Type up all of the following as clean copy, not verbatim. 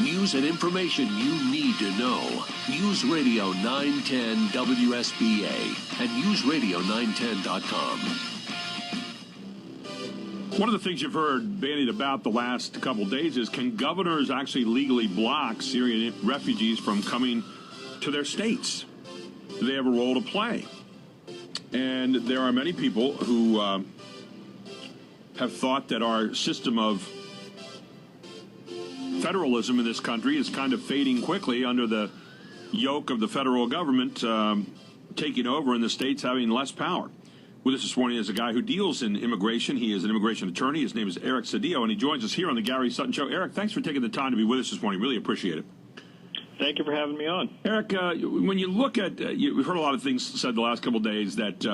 News and information you need to know. News Radio 910 WSBA and NewsRadio910.com. One of the things you've heard bandied about the last couple of days is, can governors actually legally block Syrian refugees from coming to their states? Do they have a role to play? And there are many people who have thought that our system of federalism in this country is kind of fading quickly under the yoke of the federal government taking over and the states having less power. With us this morning is a guy who deals in immigration. He is an immigration attorney. His name is Eric Cedillo, and he joins us here on the Gary Sutton Show. Eric, thanks for taking the time to be with us this morning. Really appreciate it. Thank you for having me on. Eric, when you look at, we've heard a lot of things said the last couple of days that,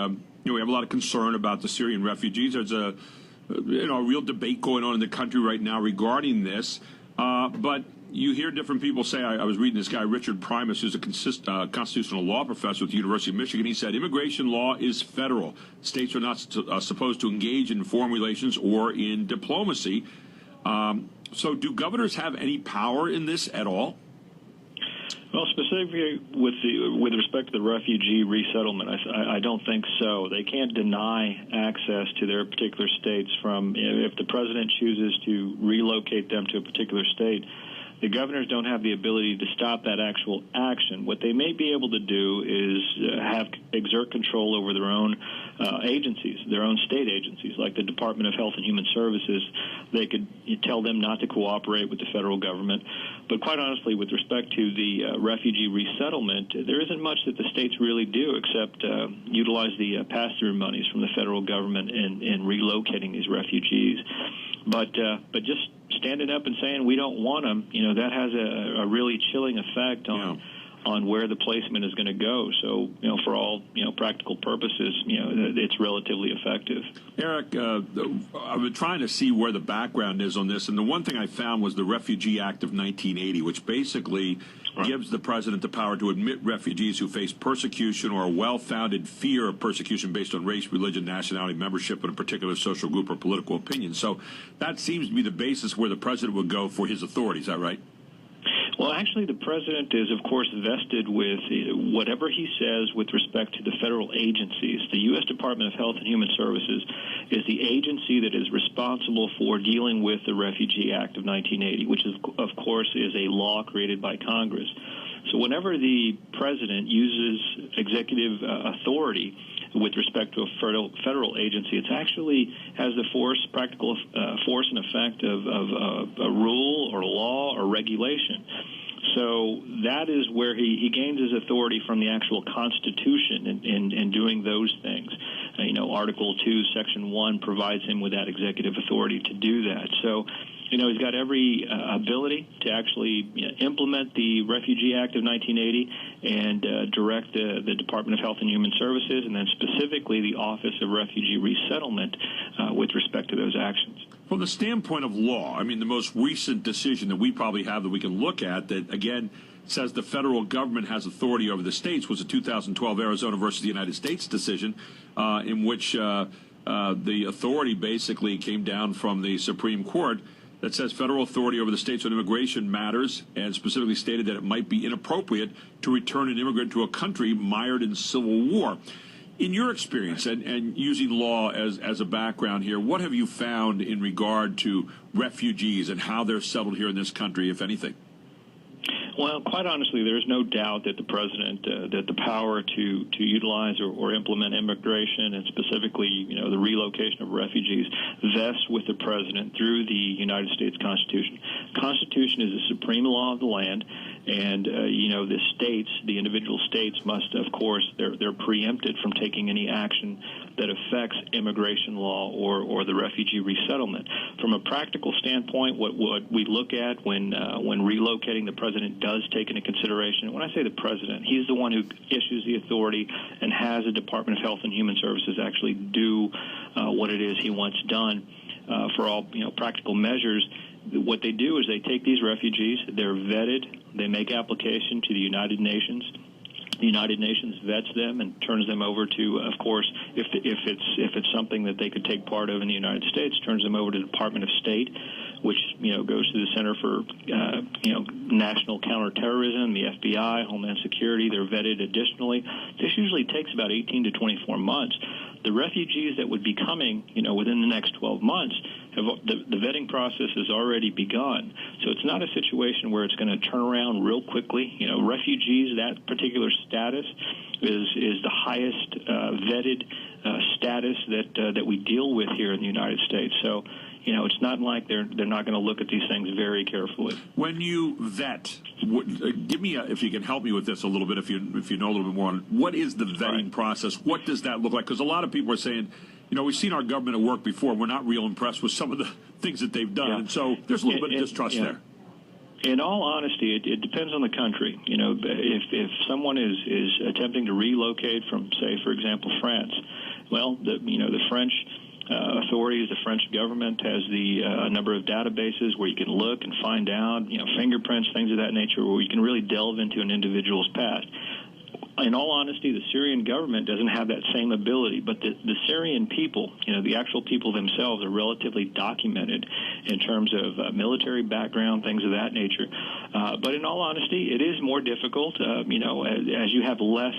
we have a lot of concern about the Syrian refugees. There's a real debate going on in the country right now regarding this. But you hear different people say, I was reading this guy, Richard Primus, who's a constitutional law professor at the University of Michigan. He said immigration law is federal. States are not supposed to engage in foreign relations or in diplomacy. So do governors have any power in this at all? Well, specifically with respect to the refugee resettlement, I don't think so. They can't deny access to their particular states if the president chooses to relocate them to a particular state. The governors don't have the ability to stop that actual action. What they may be able to do is exert control over their own agencies, their own state agencies, like the Department of Health and Human Services. They could tell them not to cooperate with the federal government. But quite honestly, with respect to the refugee resettlement, there isn't much that the states really do except utilize the pass-through monies from the federal government in relocating these refugees. But just standing up and saying we don't want them, that has a really chilling effect on where the placement is going to go. So, for all, practical purposes, it's relatively effective. Eric, I've been trying to see where the background is on this, and the one thing I found was the Refugee Act of 1980, which basically gives the president the power to admit refugees who face persecution or a well-founded fear of persecution based on race, religion, nationality, membership in a particular social group or political opinion. So that seems to be the basis where the president would go for his authority. Is that right? Well, actually, the president is, of course, vested with whatever he says with respect to the federal agencies. The U.S. Department of Health and Human Services is the agency that is responsible for dealing with the Refugee Act of 1980, which, of course, is a law created by Congress. So whenever the president uses executive authority with respect to a federal agency, it actually has the practical force and effect of a rule or law or regulation. So that is where he gains his authority from the actual Constitution in doing those things. Article 2, Section 1 provides him with that executive authority to do that. So, he's got every ability to actually implement the Refugee Act of 1980 and direct the Department of Health and Human Services, and then specifically the Office of Refugee Resettlement with respect to those actions. From the standpoint of law, the most recent decision that we probably have that we can look at that, again, says the federal government has authority over the states was a 2012 Arizona versus the United States decision in which the authority basically came down from the Supreme Court that says federal authority over the states on immigration matters, and specifically stated that it might be inappropriate to return an immigrant to a country mired in civil war. In your experience and using law as a background here, what have you found in regard to refugees and how they're settled here in this country, if anything? Well, quite honestly, there's no doubt that the president, that the power to utilize or implement immigration and specifically, the relocation of refugees vests with the president through the United States Constitution. Constitution is the supreme law of the land, and, the individual states must, of course, they're preempted from taking any action that affects immigration law or the refugee resettlement. From a practical standpoint, what we look at when relocating, the president does take into consideration. When I say the president, he's the one who issues the authority and has the Department of Health and Human Services actually do what it is he wants done for all practical measures. What they do is they take these refugees, they're vetted, they make application to the United Nations. The United Nations vets them and turns them over to, of course, if it's something that they could take part of in the United States, turns them over to the Department of State, which goes to the Center for National Counterterrorism, the FBI, Homeland Security. They're vetted additionally. This usually takes about 18 to 24 months. The refugees that would be coming, within the next 12 months, the vetting process has already begun. So it's not a situation where it's going to turn around real quickly. Refugees, that particular status is the highest vetted status that we deal with here in the United States. So, it's not like they're not going to look at these things very carefully. When you vet, give me if you can help me with this a little bit, if you know a little bit more on what is the vetting process? What does that look like? Because a lot of people are saying, we've seen our government at work before. We're not real impressed with some of the things that they've done, and so there's a little bit of distrust there. In all honesty, it depends on the country. If someone is attempting to relocate from, say, for example, France, well, the French authorities, the French government has a number of databases where you can look and find out, fingerprints, things of that nature, where you can really delve into an individual's past. In all honesty, the Syrian government doesn't have that same ability, but the Syrian people, the actual people themselves, are relatively documented in terms of military background, things of that nature. But in all honesty, it is more difficult, as you have less,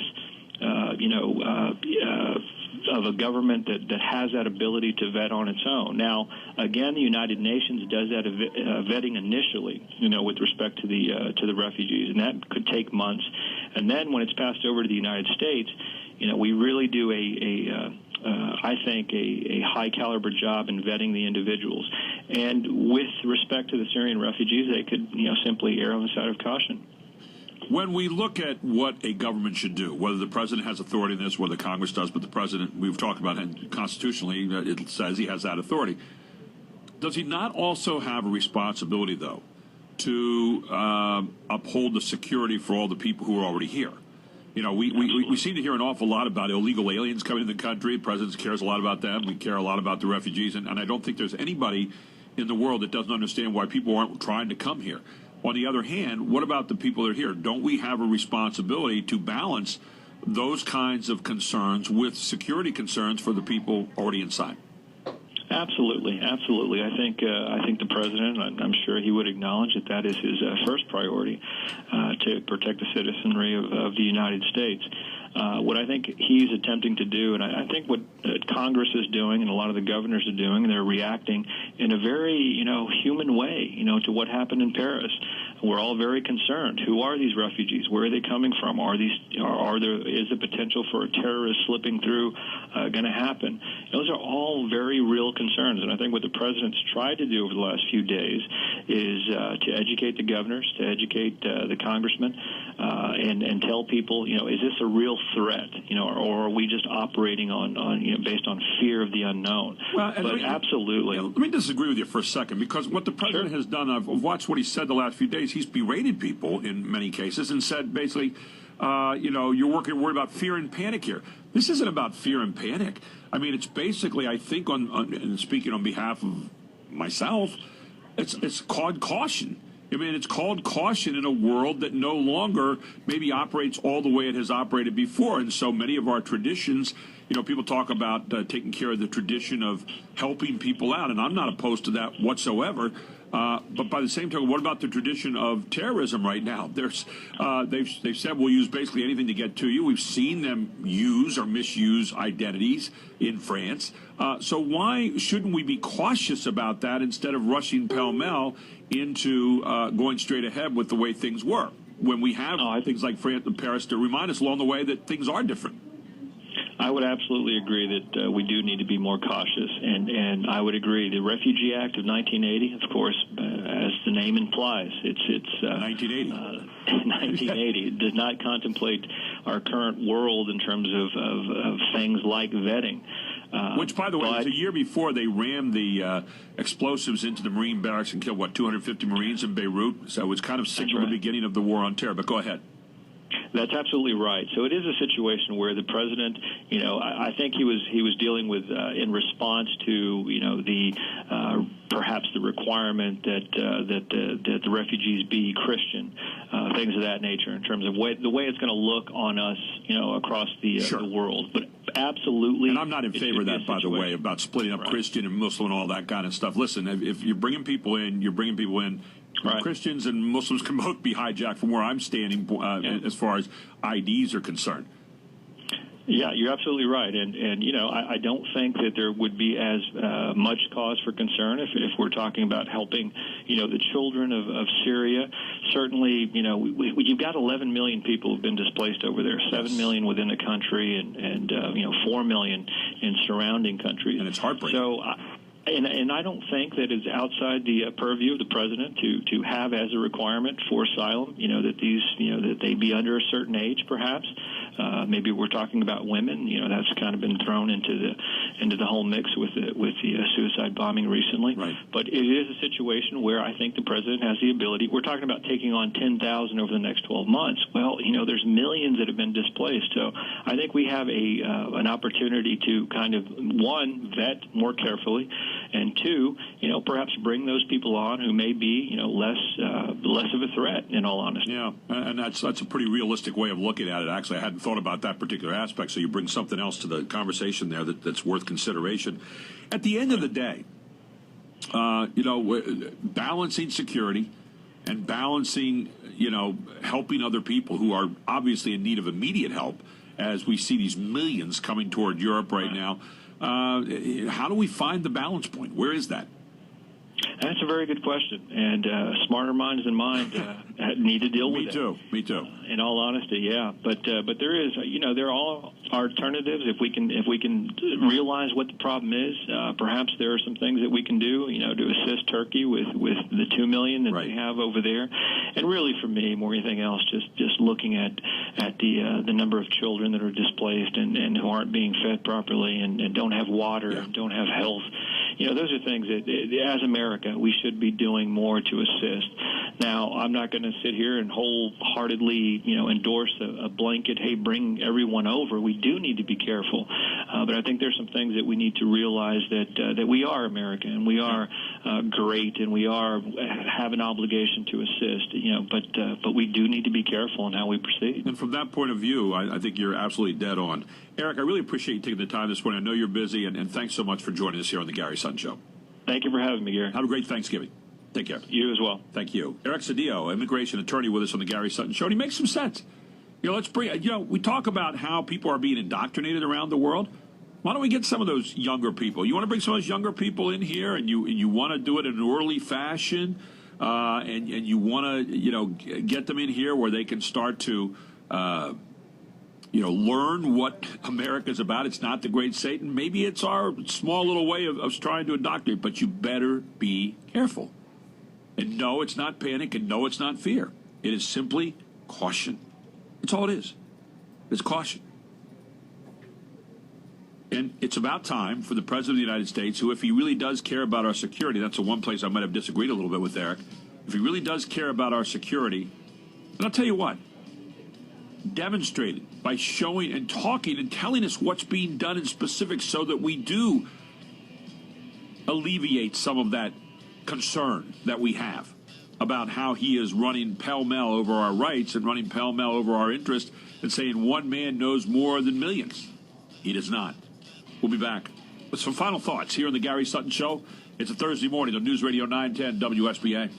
of a government that has that ability to vet on its own. Now, again, the United Nations does that vetting initially, with respect to the refugees, and that could take months. And then when it's passed over to the United States, we really do I think a high caliber job in vetting the individuals. And with respect to the Syrian refugees, they could simply err on the side of caution. When we look at what a government should do, whether the president has authority in this, whether Congress does, but the president, we've talked about it constitutionally, it says he has that authority. Does he not also have a responsibility, though, to uphold the security for all the people who are already here? We seem to hear an awful lot about illegal aliens coming to the country. The president cares a lot about them. We care a lot about the refugees. And I don't think there's anybody in the world that doesn't understand why people aren't trying to come here. On the other hand, what about the people that are here? Don't we have a responsibility to balance those kinds of concerns with security concerns for the people already inside? Absolutely, absolutely. I think the president, I'm sure he would acknowledge that is his first priority, to protect the citizenry of the United States. What I think he's attempting to do, and I think what Congress is doing and a lot of the governors are doing, and they're reacting in a very, human way, to what happened in Paris. We're all very concerned. Who are these refugees? Where are they coming from? Is the potential for a terrorist slipping through going to happen? Those are all very real concerns, and I think what the president's tried to do over the last few days is to educate the governors, to educate the congressmen, and tell people, is this a real threat, or are we just operating on based on fear of the unknown? Well, but absolutely. Let me disagree with you for a second, because what the president has done, I've watched what he said the last few days. He's berated people in many cases and said basically, you're worried about fear and panic here. This isn't about fear and panic. I mean, it's basically, I think, and speaking on behalf of myself, it's called caution. I mean, it's called caution in a world that no longer maybe operates all the way it has operated before. And so many of our traditions, people talk about taking care of the tradition of helping people out, and I'm not opposed to that whatsoever. But by the same token, what about the tradition of terrorism right now? They've said we'll use basically anything to get to you. We've seen them use or misuse identities in France. So why shouldn't we be cautious about that instead of rushing pell-mell into going straight ahead with the way things were, when we have things like France and Paris to remind us along the way that things are different? I would absolutely agree that we do need to be more cautious, and I would agree. The Refugee Act of 1980, of course, as the name implies, it's 1980. 1980. It does not contemplate our current world in terms of things like vetting. Which, by the way, was a year before they rammed the explosives into the Marine barracks and killed, 250 Marines in Beirut? So it was kind of signal the beginning of the war on terror. But go ahead. That's absolutely right. So it is a situation where the president, I think he was dealing with in response to, the perhaps the requirement that the refugees be Christian, things of that nature, in terms of the way it's going to look on us, across the world. But absolutely. And I'm not in favor of that, by the way, about splitting up Christian and Muslim and all that kind of stuff. Listen, if you're bringing people in, you're bringing people in. Right. Christians and Muslims can both be hijacked from where I'm standing as far as IDs are concerned. Yeah, you're absolutely right, and you know, I don't think that there would be as much cause for concern if we're talking about helping, you know, the children of Syria. Certainly, you know, you've got 11 million people who've been displaced over there, 7 million within the country, and you know, 4 million in surrounding countries, and it's heartbreaking. So. And I don't think that it's outside the purview of the president to have as a requirement for asylum, you know, that these, you know, that they be under a certain age, perhaps. Maybe we're talking about women. You know, that's kind of been thrown into the whole mix with the suicide bombing recently. Right. But it is a situation where I think the president has the ability. We're talking about taking on 10,000 over the next 12 months. Well, you know, there's millions that have been displaced. So I think we have an opportunity to kind of, one, vet more carefully, and two, you know, perhaps bring those people on who may be, you know, less of a threat, in all honesty. Yeah, and that's a pretty realistic way of looking at it. Actually, I hadn't thought about that particular aspect, so you bring something else to the conversation there that's worth consideration. At the end of the day, you know, balancing security and balancing, you know, helping other people who are obviously in need of immediate help, as we see these millions coming toward Europe right now. How do we find the balance point? Where is that? That's a very good question, and smarter minds than mine need to deal with it. Me too. In all honesty, yeah. But there is, you know, there are all alternatives. If we can realize what the problem is, perhaps there are some things that we can do, you know, to assist Turkey with the 2 million that they have over there. And really, for me, more than anything else, just looking at the number of children that are displaced and who aren't being fed properly and don't have water and don't have health. You know, those are things that, as America, we should be doing more to assist. Now, I'm not going to sit here and wholeheartedly, you know, endorse a blanket, hey, bring everyone over. We do need to be careful. But I think there's some things that we need to realize that we are America and we are great and we have an obligation to assist, you know, but we do need to be careful in how we proceed. And from that point of view, I think you're absolutely dead on. Eric, I really appreciate you taking the time this morning. I know you're busy, and thanks so much for joining us here on the Gary Sutton Show. Thank you for having me, Gary. Have a great Thanksgiving. Take care. You as well. Thank you. Eric Cedillo, immigration attorney, with us on the Gary Sutton Show. And he makes some sense. You know, we talk about how people are being indoctrinated around the world. Why don't we get some of those younger people? You want to bring some of those younger people in here, and you want to do it in an orderly fashion, and you want to, you know, get them in here where they can start to you know, learn what America's about. It's not the great Satan. Maybe it's our small little way of trying to indoctrinate, but you better be careful. And no, it's not panic, and no, it's not fear. It is simply caution. That's all it is. It's caution. And it's about time for the President of the United States, who, if he really does care about our security, that's the one place I might have disagreed a little bit with Eric. If he really does care about our security, and I'll tell you what, demonstrated by showing and talking and telling us what's being done in specifics so that we do alleviate some of that concern that we have about how he is running pell-mell over our rights and running pell-mell over our interests and saying one man knows more than millions. He does not. We'll be back with some final thoughts here on the Gary Sutton Show. It's a Thursday morning on News Radio 910 WSBA.